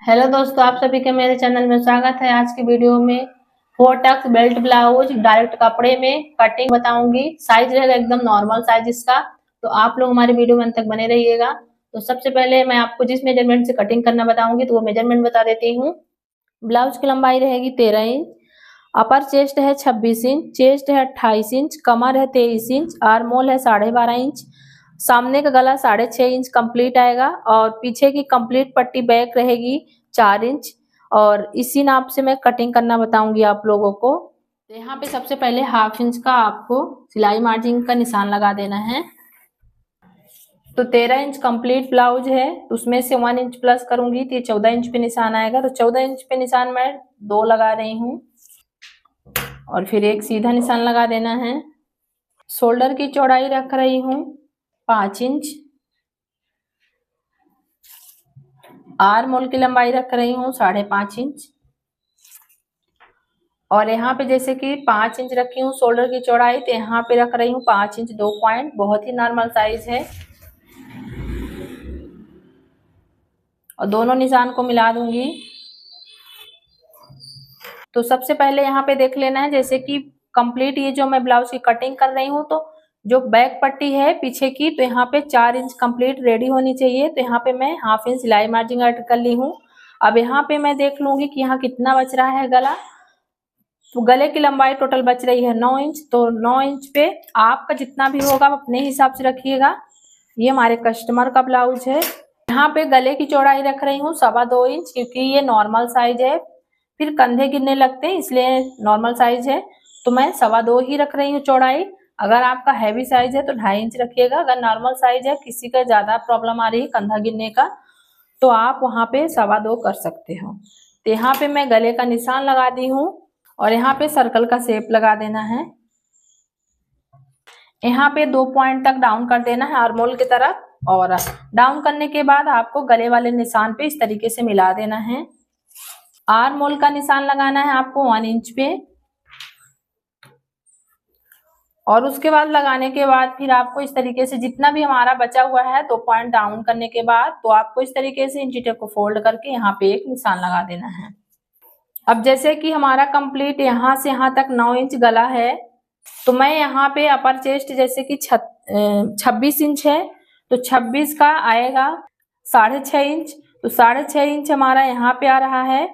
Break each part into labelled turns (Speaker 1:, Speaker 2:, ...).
Speaker 1: Hello दोस्तों, आप सभी के मेरे चैनल में स्वागत है। आज की वीडियो में 4 टक्स बेल्ट ब्लाउज डायरेक्ट कपड़े में कटिंग बताऊंगी। साइज रहेगा एकदम नॉर्मल साइज इसका, तो आप लोग हमारे वीडियो में अंत तक बने रहिएगा। तो सबसे पहले मैं आपको जिस मेजरमेंट से कटिंग करना बताऊंगी तो वो मेजरमेंट बता देती हूँ। ब्लाउज की लंबाई रहेगी 13 इंच, अपर चेस्ट है 26 इंच, चेस्ट है 28 इंच, कमर है 23 इंच, आर्म होल है 12.5 इंच, सामने का गला 6.5 इंच कंप्लीट आएगा और पीछे की कंप्लीट पट्टी बैक रहेगी 4 इंच। और इसी नाप से मैं कटिंग करना बताऊंगी आप लोगों को। तो यहाँ पे सबसे पहले हाफ इंच का आपको सिलाई मार्जिन का निशान लगा देना है। तो 13 इंच कंप्लीट ब्लाउज है, उसमें से 1 इंच प्लस करूंगी तो ये 14 इंच पे निशान आएगा। तो 14 इंच पे निशान मैं 2 लगा रही हूँ और फिर एक सीधा निशान लगा देना है। शोल्डर की चौड़ाई रख रही हूँ 5 इंच, आर्म होल की लंबाई रख रही हूँ 5.5 इंच और यहाँ पे जैसे कि 5 इंच रखी हूँ शोल्डर की चौड़ाई, तो यहाँ पे रख रही हूँ 5 इंच 2 पॉइंट, बहुत ही नॉर्मल साइज है। और दोनों निशान को मिला दूंगी। तो सबसे पहले यहाँ पे देख लेना है, जैसे कि कंप्लीट ये जो मैं ब्लाउज की कटिंग कर रही हूँ तो जो बैक पट्टी है पीछे की, तो यहाँ पे 4 इंच कंप्लीट रेडी होनी चाहिए। तो यहाँ पे मैं हाफ इंच सिलाई मार्जिन ऐड कर ली हूँ। अब यहाँ पे मैं देख लूंगी कि यहाँ कितना बच रहा है गला। तो गले की लंबाई टोटल बच रही है 9 इंच, तो 9 इंच पे आपका जितना भी होगा अपने हिसाब से रखिएगा। ये हमारे कस्टमर का ब्लाउज है। यहाँ पे गले की चौड़ाई रख रही हूँ 2.25 इंच, क्योंकि ये नॉर्मल साइज है, फिर कंधे गिरने लगते हैं इसलिए नॉर्मल साइज है। तो मैं 2.25 ही रख रही हूँ चौड़ाई। अगर आपका हैवी साइज है तो 2.5 इंच रखिएगा। अगर नॉर्मल साइज है, किसी का ज्यादा प्रॉब्लम आ रही है कंधा गिरने का, तो आप वहां पे 2.25 कर सकते हो। तो यहाँ पे मैं गले का निशान लगा दी हूँ और यहाँ पे सर्कल का शेप लगा देना है। यहाँ पे 2 पॉइंट तक डाउन कर देना है आर्म होल की तरफ, और डाउन करने के बाद आपको गले वाले निशान पे इस तरीके से मिला देना है। आर्म होल का निशान लगाना है आपको 1 इंच पे, और उसके बाद लगाने के बाद फिर आपको इस तरीके से जितना भी हमारा बचा हुआ है 2 पॉइंट डाउन करने के बाद, तो आपको इस तरीके से इंची टेप को फोल्ड करके यहाँ पे एक निशान लगा देना है। अब जैसे कि हमारा कंप्लीट यहाँ से यहाँ तक 9 इंच गला है, तो मैं यहाँ पे अपर चेस्ट जैसे कि 26 इंच है, तो 26 का आएगा 6.5 इंच, तो 6.5 इंच हमारा यहाँ पे आ रहा है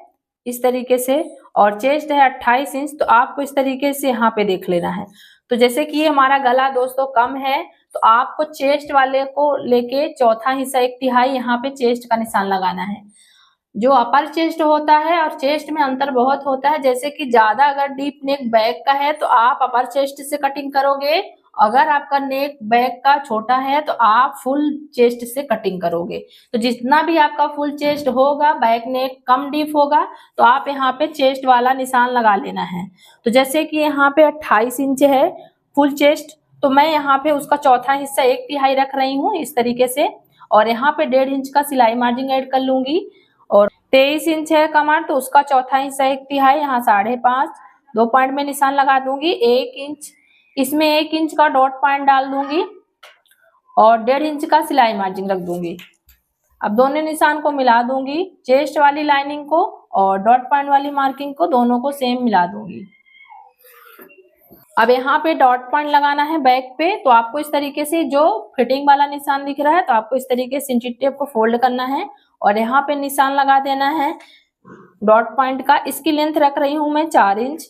Speaker 1: इस तरीके से। और चेस्ट है 28 इंच, तो आपको इस तरीके से यहाँ पे देख लेना है। तो जैसे कि ये हमारा गला दोस्तों कम है, तो आपको चेस्ट वाले को लेके चौथा हिस्सा 1/3 यहाँ पे चेस्ट का निशान लगाना है। जो अपर चेस्ट होता है और चेस्ट में अंतर बहुत होता है। जैसे कि ज्यादा अगर डीप नेक बैक का है तो आप अपर चेस्ट से कटिंग करोगे, अगर आपका नेक बैक का छोटा है तो आप फुल चेस्ट से कटिंग करोगे। तो जितना भी आपका फुल चेस्ट होगा, बैक नेक कम डीप होगा, तो आप यहाँ पे चेस्ट वाला निशान लगा लेना है। तो जैसे कि यहाँ पे 28 इंच है फुल चेस्ट, तो मैं यहाँ पे उसका चौथा हिस्सा 1/3 रख रही हूँ इस तरीके से, और यहाँ पे 1.5 इंच का सिलाई मार्जिन ऐड कर लूंगी। और 23 इंच है कमर, तो उसका चौथा हिस्सा 1/3, यहाँ 5.5, 2 पॉइंट में निशान लगा दूंगी। 1 इंच, इसमें 1 इंच का डॉट पॉइंट डाल दूंगी और 1.5 इंच का सिलाई मार्जिन रख दूंगी। अब दोनों निशान को मिला दूंगी, चेस्ट वाली लाइनिंग को और डॉट पॉइंट वाली मार्किंग को, दोनों को सेम मिला दूंगी। अब यहाँ पे डॉट पॉइंट लगाना है बैक पे, तो आपको इस तरीके से जो फिटिंग वाला निशान दिख रहा है, तो आपको इस तरीके से इंची टेप को फोल्ड करना है और यहाँ पे निशान लगा देना है डॉट पॉइंट का। इसकी लेंथ रख रही हूं मैं 4 इंच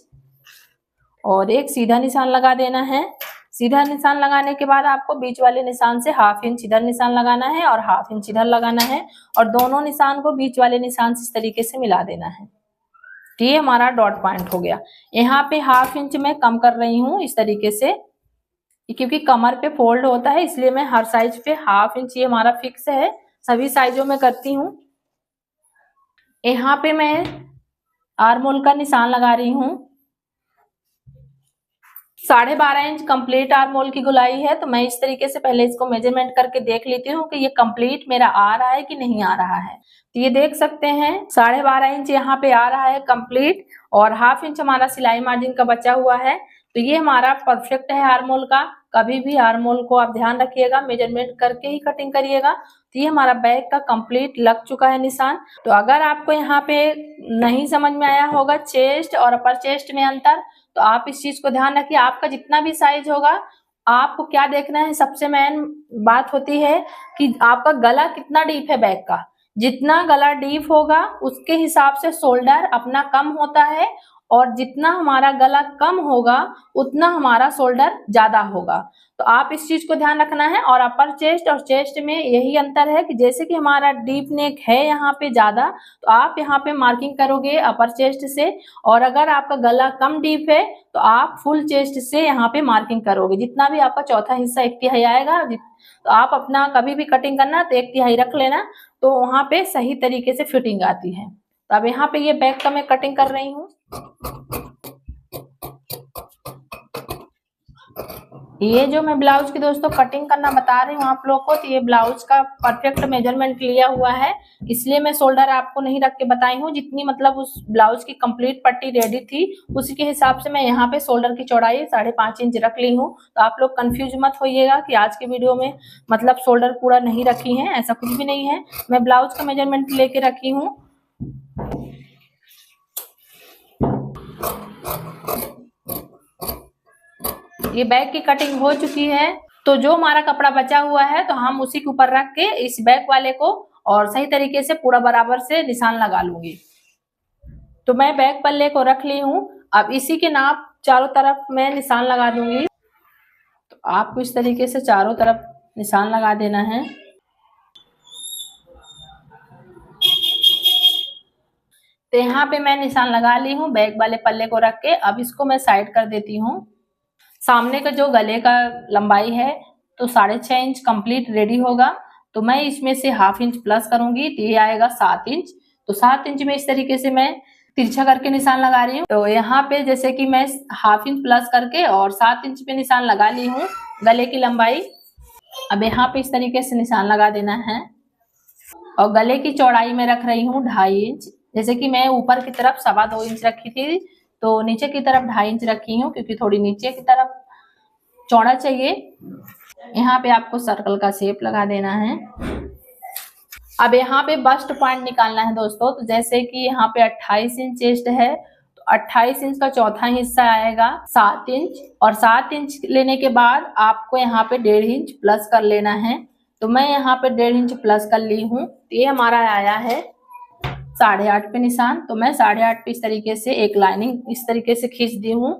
Speaker 1: और एक सीधा निशान लगा देना है। सीधा निशान लगाने के बाद आपको बीच वाले निशान से 1/2 इंच इधर निशान लगाना है और 1/2 इंच इधर लगाना है, और दोनों निशान को बीच वाले निशान से इस तरीके से मिला देना है। तो ये हमारा डॉट पॉइंट हो गया। यहाँ पे 1/2 इंच मैं कम कर रही हूँ इस तरीके से, क्योंकि कमर पे फोल्ड होता है इसलिए मैं हर साइज पे 1/2 इंच, ये हमारा फिक्स है, सभी साइजों में करती हूँ। यहाँ पे मैं आर्म होल का निशान लगा रही हूँ। 12.5 इंच कंप्लीट आर्म होल की गोलाई है, तो मैं इस तरीके से पहले इसको मेजरमेंट करके देख लेती हूँ कि ये कंप्लीट मेरा आ रहा है कि नहीं आ रहा है। तो ये देख सकते हैं 12.5 इंच यहाँ पे आ रहा है कंप्लीट, और 1/2 इंच हमारा सिलाई मार्जिन का बचा हुआ है। तो ये हमारा परफेक्ट है आर्महोल का। कभी भी आर्महोल को आप ध्यान रखिएगा, मेजरमेंट करके ही कटिंग करिएगा। तो ये हमारा बैक का कंप्लीट लग चुका है निशान। तो अगर आपको यहाँ पे नहीं समझ में आया होगा चेस्ट और अपर चेस्ट में अंतर, तो आप इस चीज को ध्यान रखिए। आपका जितना भी साइज होगा, आपको क्या देखना है, सबसे मेन बात होती है कि आपका गला कितना डीप है बैक का। जितना गला डीप होगा उसके हिसाब से शोल्डर अपना कम होता है, और जितना हमारा गला कम होगा उतना हमारा शोल्डर ज्यादा होगा। तो आप इस चीज को ध्यान रखना है। और अपर चेस्ट और चेस्ट में यही अंतर है कि जैसे कि हमारा डीप नेक है यहाँ पे ज्यादा, तो आप यहाँ पे मार्किंग करोगे अपर चेस्ट से, और अगर आपका गला कम डीप है तो आप फुल चेस्ट से यहाँ पे मार्किंग करोगे। जितना भी आपका चौथा हिस्सा 1/3 आएगा, तो आप अपना कभी भी कटिंग करना तो 1/3 रख लेना, तो वहां पे सही तरीके से फिटिंग आती है। तो अब यहाँ पे ये बैक का मैं कटिंग कर रही हूँ। ये जो मैं ब्लाउज की दोस्तों कटिंग करना बता रही हूँ आप लोग को, तो ये ब्लाउज का परफेक्ट मेजरमेंट लिया हुआ है, इसलिए मैं शोल्डर आपको नहीं रख के बताई हूँ। जितनी मतलब उस ब्लाउज की कंप्लीट पट्टी रेडी थी उसी के हिसाब से मैं यहाँ पे शोल्डर की चौड़ाई 5.5 इंच रख ली हूँ। तो आप लोग कंफ्यूज मत होइएगा कि आज की वीडियो में मतलब शोल्डर पूरा नहीं रखी है, ऐसा कुछ भी नहीं है। मैं ब्लाउज का मेजरमेंट लेके रखी हूँ। ये बैक की कटिंग हो चुकी है, तो जो हमारा कपड़ा बचा हुआ है तो हम उसी के ऊपर रख के इस बैक वाले को और सही तरीके से पूरा बराबर से निशान लगा लूंगी। तो मैं बैक पल्ले को रख ली हूँ। अब इसी के नाप चारों तरफ मैं निशान लगा दूंगी। तो आपको इस तरीके से चारों तरफ निशान लगा देना है। तो यहाँ पे मैं निशान लगा ली हूँ बैक वाले पल्ले को रख के। अब इसको मैं साइड कर देती हूँ। सामने का जो गले का लंबाई है तो 6.5 इंच कंप्लीट रेडी होगा, तो मैं इसमें से 1/2 इंच प्लस करूंगी तो ये आएगा 7 इंच। तो 7 इंच में इस तरीके से मैं तिरछा करके निशान लगा रही हूँ। तो यहाँ पे जैसे कि मैं 1/2 इंच प्लस करके और 7 इंच पे निशान लगा ली हूँ गले की लंबाई। अब यहाँ पे इस तरीके से निशान लगा देना है। और गले की चौड़ाई में रख रही हूँ 2.5 इंच। जैसे कि मैं ऊपर की तरफ 2.25 इंच रखी थी, तो नीचे की तरफ 2.5 इंच रखी हूँ, क्योंकि थोड़ी नीचे की तरफ चौड़ा चाहिए। यहाँ पे आपको सर्कल का शेप लगा देना है। अब यहाँ पे बस्ट पॉइंट निकालना है दोस्तों। तो जैसे कि यहाँ पे 28 इंच चेस्ट है, तो 28 इंच का चौथा हिस्सा आएगा 7 इंच, और 7 इंच लेने के बाद आपको यहाँ पे 1.5 इंच प्लस कर लेना है। तो मैं यहाँ पे 1.5 इंच प्लस कर ली हूँ। ये हमारा आया है 8.5 पे निशान। तो मैं 8.5 पे इस तरीके से एक लाइनिंग इस तरीके से खींच दी हूँ।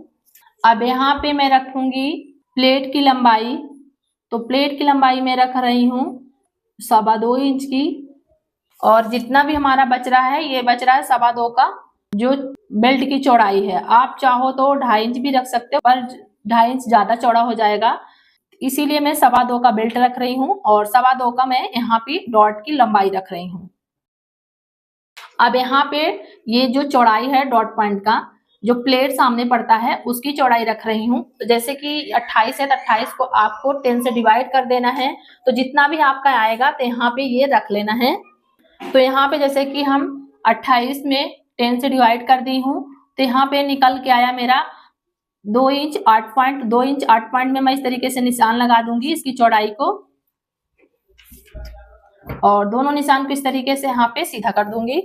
Speaker 1: अब यहाँ पे मैं रखूंगी प्लेट की लंबाई। तो प्लेट की लंबाई में रख रही हूँ 2.25 इंच की, और जितना भी हमारा बच रहा है ये बच रहा है 2.25 का जो बेल्ट की चौड़ाई है। आप चाहो तो 2.5 इंच भी रख सकते हो, पर 2.5 इंच ज्यादा चौड़ा हो जाएगा, इसीलिए मैं 2.25 का बेल्ट रख रही हूँ और 2.25 का मैं यहाँ पे डॉट की लंबाई रख रही हूँ। अब यहाँ पे ये जो चौड़ाई है डॉट पॉइंट का, जो प्लेट सामने पड़ता है उसकी चौड़ाई रख रही हूँ। तो जैसे कि 28 है तो 28 को आपको 10 से डिवाइड कर देना है। तो जितना भी आपका आएगा तो यहाँ पे ये रख लेना है। तो यहाँ पे जैसे कि हम 28 में 10 से डिवाइड कर दी हूँ, तो यहाँ पे निकल के आया मेरा 2 इंच 8 पॉइंट। 2 इंच 8 पॉइंट में मैं इस तरीके से निशान लगा दूंगी इसकी चौड़ाई को, और दोनों निशान को इस तरीके से यहाँ पे सीधा कर दूंगी।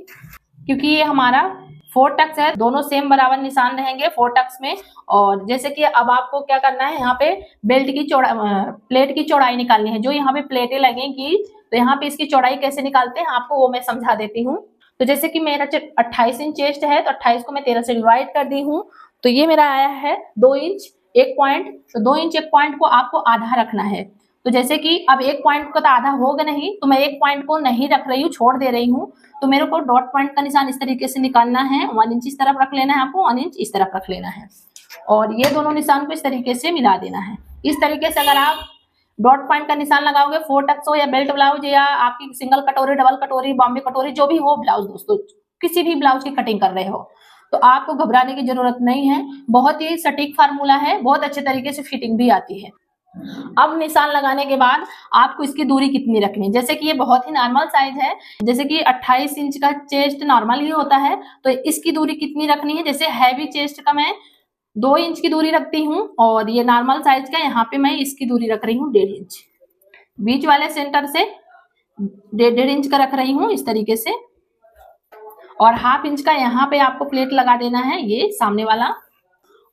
Speaker 1: क्योंकि ये हमारा 4 टक्स है, दोनों सेम बराबर निशान रहेंगे 4 टक्स में। और जैसे कि अब आपको क्या करना है, यहाँ पे बेल्ट की प्लेट की चौड़ाई निकालनी है। जो यहाँ पे प्लेटें लगेंगी तो यहाँ पे इसकी चौड़ाई कैसे निकालते हैं आपको वो मैं समझा देती हूँ। तो जैसे कि मेरा 28 इंच चेस्ट है, तो 28 को मैं 13 से डिवाइड कर दी हूँ। तो ये मेरा आया है 2 इंच 1 पॉइंट। तो 2 इंच 1 पॉइंट को आपको आधा रखना है। तो जैसे कि अब 1 पॉइंट का तो आधा होगा नहीं, तो मैं 1 पॉइंट को नहीं रख रही हूँ, छोड़ दे रही हूँ। तो मेरे को डॉट पॉइंट का निशान इस तरीके से निकालना है। 1 इंच इस तरफ रख लेना है आपको, 1 इंच इस तरफ रख लेना है, और ये दोनों निशान को इस तरीके से मिला देना है। इस तरीके से अगर आप डॉट पॉइंट का निशान लगाओगे 4 टक्स हो या बेल्ट ब्लाउज या आपकी सिंगल कटोरी, डबल कटोरी, बॉम्बे कटोरी, जो भी हो ब्लाउज दोस्तों, किसी भी ब्लाउज की कटिंग कर रहे हो, तो आपको घबराने की जरूरत नहीं है। बहुत ही सटीक फार्मूला है, बहुत अच्छे तरीके से फिटिंग भी आती है। अब निशान लगाने के बाद आपको इसकी दूरी कितनी रखनी है। जैसे कि ये बहुत ही नॉर्मल साइज है, जैसे कि 28 इंच का चेस्ट नॉर्मल ही होता है, तो इसकी दूरी कितनी रखनी है। जैसे हैवी चेस्ट का मैं 2 इंच की दूरी रखती हूँ और ये नॉर्मल साइज का यहाँ पे मैं इसकी दूरी रख रही हूँ 1.5 इंच। बीच वाले सेंटर से 1.5 इंच का रख रही हूँ इस तरीके से, और 1/2 इंच का यहाँ पे आपको प्लेट लगा देना है, ये सामने वाला,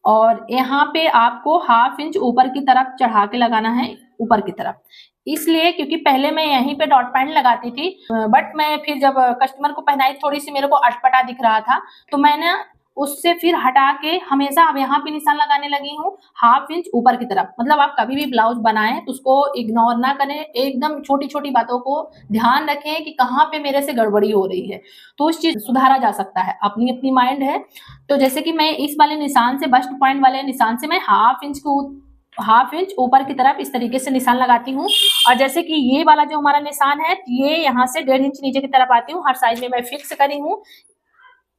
Speaker 1: और यहाँ पे आपको 1/2 इंच ऊपर की तरफ चढ़ा के लगाना है, ऊपर की तरफ। इसलिए क्योंकि पहले मैं यहीं पे डॉट पॉइंट लगाती थी, बट मैं फिर जब कस्टमर को पहनाई थोड़ी सी मेरे को अटपटा दिख रहा था, तो मैंने उससे फिर हटा के हमेशा अब यहाँ पे निशान लगाने लगी हूँ 1/2 इंच ऊपर की तरफ। मतलब आप कभी भी ब्लाउज बनाएं तो उसको इग्नोर ना करें, एकदम छोटी छोटी बातों को ध्यान रखें कि कहाँ पे मेरे से गड़बड़ी हो रही है, तो उस चीज सुधारा जा सकता है, अपनी अपनी माइंड है। तो जैसे कि मैं इस वाले निशान से, बस्ट पॉइंट वाले निशान से मैं 1/2 इंच ऊपर की तरफ इस तरीके से निशान लगाती हूँ। और जैसे कि ये वाला जो हमारा निशान है, ये यहाँ से 1.5 इंच नीचे की तरफ आती हूँ, हर साइड में मैं फिक्स करी हूँ,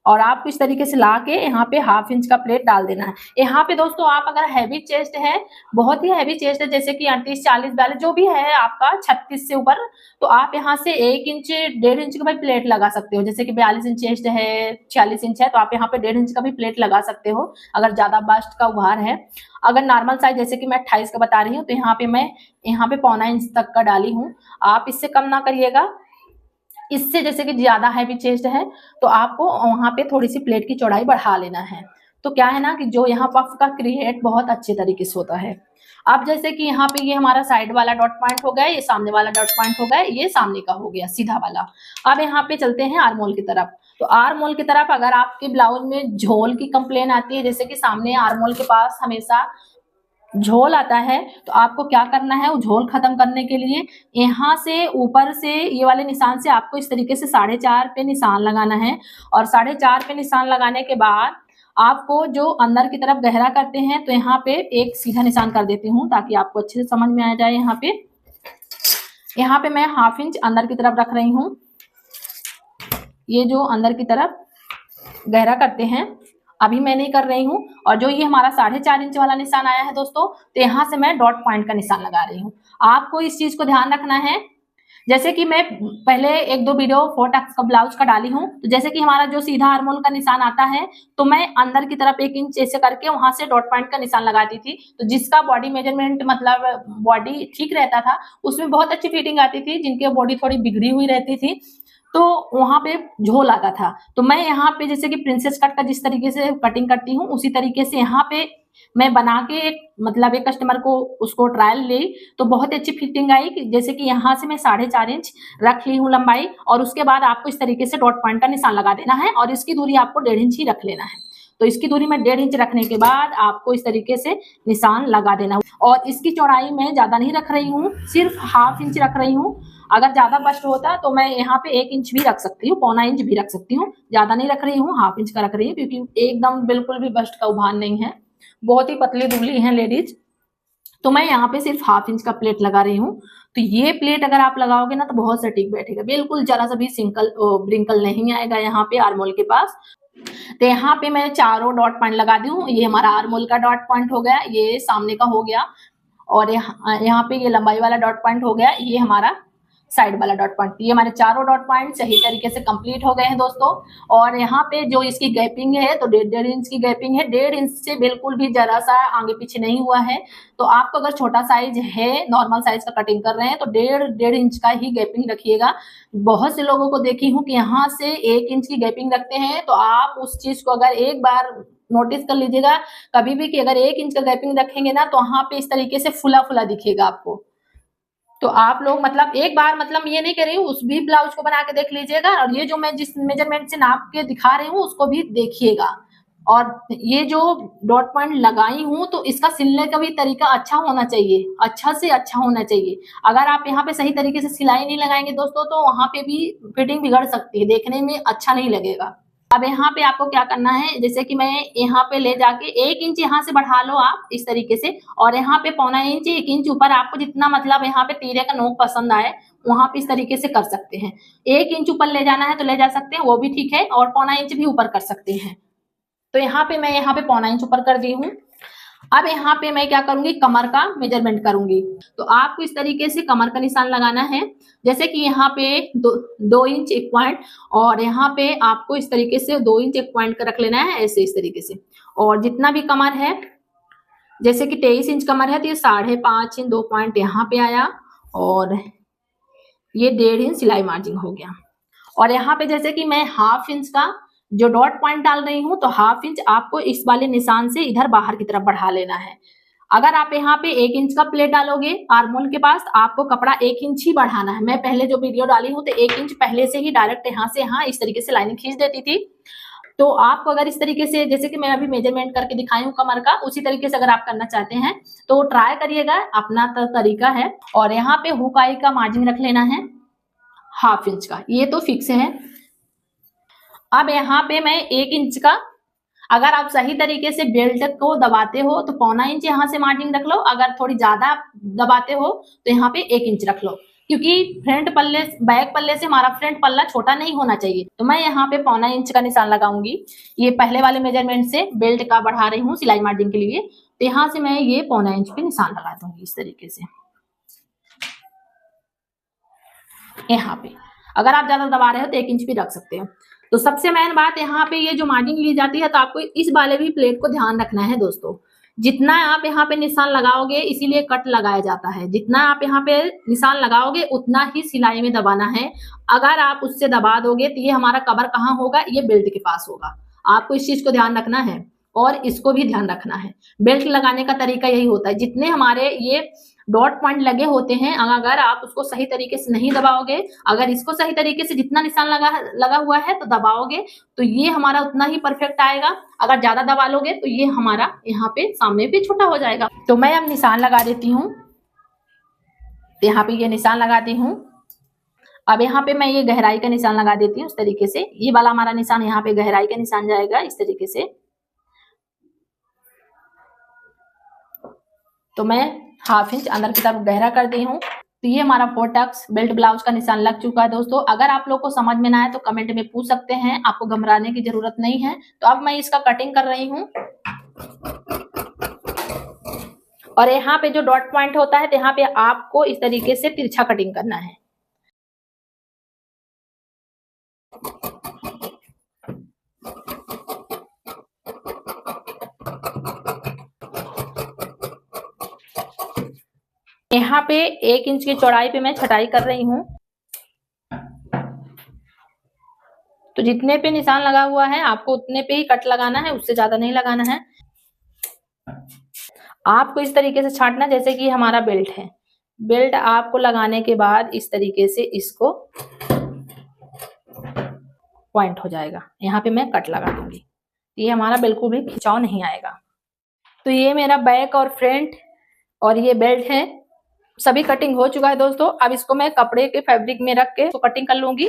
Speaker 1: और आपको इस तरीके से ला के यहाँ पे 1/2 इंच का प्लेट डाल देना है। यहाँ पे दोस्तों आप अगर हैवी चेस्ट है, बहुत ही हैवी चेस्ट है, जैसे कि 38, 40, 42 जो भी है आपका 36 से ऊपर, तो आप यहाँ से 1 इंच 1.5 इंच का भी प्लेट लगा सकते हो। जैसे कि 42 इंच चेस्ट है, 46 इंच है, तो आप यहाँ पे 1.5 इंच का भी प्लेट लगा सकते हो अगर ज्यादा बस्ट का उभार है। अगर नॉर्मल साइज जैसे कि मैं 28 का बता रही हूँ, तो यहाँ पे मैं यहाँ पे 1/4 इंच तक का डाली हूँ, आप इससे कम ना करिएगा। इससे जैसे कि ज्यादा हैवी चेस्ट है तो आपको वहां पे थोड़ी सी प्लेट की चौड़ाई बढ़ा लेना है। तो क्या है ना कि जो यहाँ पफ का क्रिएट बहुत अच्छे तरीके से होता है। अब जैसे कि यहाँ पे ये हमारा साइड वाला डॉट पॉइंट हो गया, ये सामने वाला डॉट पॉइंट हो गया, ये सामने का हो गया सीधा वाला। अब यहाँ पे चलते हैं आर्म होल की तरफ। तो आर्म होल की तरफ अगर आपके ब्लाउज में झोल की कंप्लेन आती है, जैसे कि सामने आर्म होल के पास हमेशा झोल आता है, तो आपको क्या करना है, वो झोल खत्म करने के लिए यहाँ से ऊपर से ये वाले निशान से आपको इस तरीके से 4.5 पे निशान लगाना है। और 4.5 पे निशान लगाने के बाद आपको जो अंदर की तरफ गहरा करते हैं, तो यहाँ पे एक सीधा निशान कर देती हूँ ताकि आपको अच्छे से समझ में आ जाए। यहाँ पे मैं 1/2 इंच अंदर की तरफ रख रही हूँ, ये जो अंदर की तरफ गहरा करते हैं अभी मैं नहीं कर रही हूँ। और जो ये हमारा 4.5 इंच वाला निशान आया है दोस्तों, तो यहाँ से मैं डॉट पॉइंट का निशान लगा रही हूँ। आपको इस चीज को ध्यान रखना है। जैसे कि मैं पहले 1-2 वीडियो 4 टक्स का ब्लाउज का डाली हूँ, तो जैसे कि हमारा जो सीधा आर्म होल का निशान आता है, तो मैं अंदर की तरफ 1 इंच ऐसे करके वहां से डॉट पॉइंट का निशान लगाती थी। तो जिसका बॉडी मेजरमेंट मतलब बॉडी ठीक रहता था, उसमें बहुत अच्छी फिटिंग आती थी। जिनकी बॉडी थोड़ी बिगड़ी हुई रहती थी, तो वहां पे झोल आता था। तो मैं यहाँ पे जैसे कि प्रिंसेस कट का जिस तरीके से कटिंग करती हूँ, उसी तरीके से यहाँ पे मैं बना के मतलब एक कस्टमर को उसको ट्रायल ली, तो बहुत अच्छी फिटिंग आई। कि जैसे कि यहाँ से मैं 4.5 इंच रख ली हूँ लंबाई, और उसके बाद आपको इस तरीके से डॉट पॉइंट का निशान लगा देना है, और इसकी दूरी आपको 1.5 इंच ही रख लेना है। तो इसकी दूरी में 1.5 इंच रखने के बाद आपको इस तरीके से निशान लगा देना। और इसकी चौड़ाई मैं ज्यादा नहीं रख रही हूँ, सिर्फ 1/2 इंच रख रही हूँ। अगर ज्यादा बस्ट होता तो मैं यहाँ पे 1 इंच भी रख सकती हूँ, 1/4 इंच भी रख सकती हूँ। ज्यादा नहीं रख रही हूँ, 1/2 इंच का रख रही हूँ, क्योंकि एकदम बिल्कुल भी बस्ट का उभार नहीं है, बहुत ही पतली दुबली है लेडीज। तो मैं यहाँ पे सिर्फ 1/2 इंच का प्लेट लगा रही हूँ। तो ये प्लेट अगर आप लगाओगे ना, तो बहुत सटीक बैठेगा, बिल्कुल जरा सा भी सिंकल ब्रिंकल नहीं आएगा यहाँ पे आर्म होल के पास। तो यहाँ पे मैं चारों डॉट पॉइंट लगा दी हूँ। ये हमारा आर्म होल का डॉट पॉइंट हो गया, ये सामने का हो गया, और यहाँ पे ये लंबाई वाला डॉट पॉइंट हो गया, ये हमारा साइड वाला डॉट पॉइंट। ये हमारे चारों डॉट पॉइंट सही तरीके से कंप्लीट हो गए हैं दोस्तों। और यहाँ पे जो इसकी गैपिंग है, तो 1.5 इंच की गैपिंग है, 1.5 इंच से बिल्कुल भी जरा सा आगे पीछे नहीं हुआ है। तो आपको अगर छोटा साइज है, नॉर्मल साइज का कटिंग कर रहे हैं, तो 1.5 इंच का ही गैपिंग रखिएगा। बहुत से लोगों को देखी हूँ कि यहाँ से 1 इंच की गैपिंग रखते हैं। तो आप उस चीज को अगर एक बार नोटिस कर लीजिएगा कभी भी, कि अगर 1 इंच का गैपिंग रखेंगे ना, तो वहां पे इस तरीके से फुला फुला दिखेगा आपको। तो आप लोग मतलब एक बार, मतलब ये नहीं कह रही हूँ, उस भी ब्लाउज को बना के देख लीजिएगा, और ये जो मैं जिस मेजरमेंट से नाप के दिखा रही हूँ उसको भी देखिएगा। और ये जो डॉट पॉइंट लगाई हूँ, तो इसका सिलने का भी तरीका अच्छा होना चाहिए, अच्छा से अच्छा होना चाहिए। अगर आप यहाँ पे सही तरीके से सिलाई नहीं लगाएंगे दोस्तों, तो वहां पे भी फिटिंग बिगड़ सकती है, देखने में अच्छा नहीं लगेगा। अब यहाँ पे आपको क्या करना है, जैसे कि मैं यहाँ पे ले जाके 1 इंच यहाँ से बढ़ा लो आप इस तरीके से, और यहाँ पे 1/4 इंच 1 इंच ऊपर, आपको जितना मतलब यहाँ पे तीरे का नोक पसंद आए वहां पे इस तरीके से कर सकते हैं। 1 इंच ऊपर ले जाना है तो ले जा सकते हैं, वो भी ठीक है, और 1/4 इंच भी ऊपर कर सकते हैं। तो यहाँ पे मैं यहाँ पे 1/4 इंच ऊपर कर दी हूँ। अब यहाँ पे मैं क्या करूंगी, कमर का मेजरमेंट करूंगी। तो आपको इस तरीके से कमर का निशान लगाना है। जैसे कि यहाँ पे 2 इंच 1 पॉइंट, और यहाँ पे आपको इस तरीके से 2 इंच 1 पॉइंट का रख लेना है, ऐसे इस तरीके से। और जितना भी कमर है, जैसे कि 23 इंच कमर है तो ये 5.5 इंच 2 पॉइंट यहाँ पे आया, और ये 1.5 इंच सिलाई मार्जिन हो गया। और यहाँ पे जैसे कि मैं हाफ इंच का जो डॉट पॉइंट डाल रही हूँ, तो हाफ इंच आपको इस वाले निशान से इधर बाहर की तरफ बढ़ा लेना है। अगर आप यहाँ पे 1 इंच का प्लेट डालोगे आर्म होल के पास, आपको कपड़ा 1 इंच ही बढ़ाना है। मैं पहले जो वीडियो डाली हूँ तो 1 इंच पहले से ही डायरेक्ट यहाँ से यहाँ इस तरीके से लाइनिंग खींच देती थी। तो आपको अगर इस तरीके से, जैसे कि मैं अभी मेजरमेंट करके दिखाई हूँ कमर का, उसी तरीके से अगर आप करना चाहते हैं तो ट्राई करिएगा, अपना तरीका है। और यहाँ पे हुकाई का मार्जिन रख लेना है हाफ इंच का, ये तो फिक्स है। अब यहाँ पे मैं 1 इंच का, अगर आप सही तरीके से बेल्ट को दबाते हो तो 1.25 इंच यहाँ से मार्जिन रख लो। अगर थोड़ी ज्यादा दबाते हो तो यहाँ पे 1 इंच रख लो, क्योंकि फ्रंट पल्ले बैक पल्ले से हमारा फ्रंट पल्ला छोटा नहीं होना चाहिए। तो मैं यहाँ पे 1.25 इंच का निशान लगाऊंगी। ये पहले वाले मेजरमेंट से बेल्ट का बढ़ा रही हूँ सिलाई मार्जिन के लिए, तो यहाँ से मैं ये 1.25 इंच पे निशान लगा दूंगी इस तरीके से। यहाँ पे अगर आप ज्यादा दबा रहे हो तो 1 इंच भी रख सकते हो। तो सबसे मेन बात यहाँ पे ये जो मार्जिन ली जाती है, तो आपको इस वाले भी प्लेट को ध्यान रखना है दोस्तों। जितना आप यहाँ पे निशान लगाओगे, इसीलिए कट लगाया जाता है, जितना आप यहाँ पे निशान लगाओगे उतना ही सिलाई में दबाना है। अगर आप उससे दबा दोगे तो ये हमारा कवर कहाँ होगा, ये बेल्ट के पास होगा। आपको इस चीज को ध्यान रखना है और इसको भी ध्यान रखना है। बेल्ट लगाने का तरीका यही होता है, जितने हमारे ये डॉट पॉइंट लगे होते हैं, अगर आप उसको सही तरीके से नहीं दबाओगे, अगर इसको सही तरीके से जितना निशान लगा हुआ है तो दबाओगे, तो ये हमारा उतना ही परफेक्ट आएगा। अगर ज्यादा दबा लोगे तो ये हमारा यहाँ पे सामने भी छोटा हो जाएगा। तो मैं अब निशान लगा देती हूँ। यहाँ पे ये निशान लगाती हूँ। अब यहाँ पे मैं ये गहराई का निशान लगा देती हूँ इस तरीके से। ये वाला हमारा निशान यहाँ पे गहराई का निशान जाएगा इस तरीके से। तो मैं हाफ इंच अंदर की तरफ गहरा कर दी हूँ। तो ये हमारा 4 टक्स बेल्ट ब्लाउज का निशान लग चुका है दोस्तों। अगर आप लोग को समझ में ना आए तो कमेंट में पूछ सकते हैं, आपको घबराने की जरूरत नहीं है। तो अब मैं इसका कटिंग कर रही हूँ। और यहाँ पे जो डॉट पॉइंट होता है, तो यहाँ पे आपको इस तरीके से तिरछा कटिंग करना है। यहाँ पे 1 इंच की चौड़ाई पे मैं छटाई कर रही हूँ। तो जितने पे निशान लगा हुआ है आपको उतने पे ही कट लगाना है, उससे ज्यादा नहीं लगाना है। आपको इस तरीके से छांटना, जैसे कि हमारा बेल्ट है। बेल्ट आपको लगाने के बाद इस तरीके से इसको पॉइंट हो जाएगा। यहाँ पे मैं कट लगा दूंगी, ये हमारा बिल्कुल भी खिंचाव नहीं आएगा। तो ये मेरा बैक और फ्रंट और ये बेल्ट है, सभी कटिंग हो चुका है दोस्तों। अब इसको मैं कपड़े के फैब्रिक में रख के तो कटिंग कर लूंगी।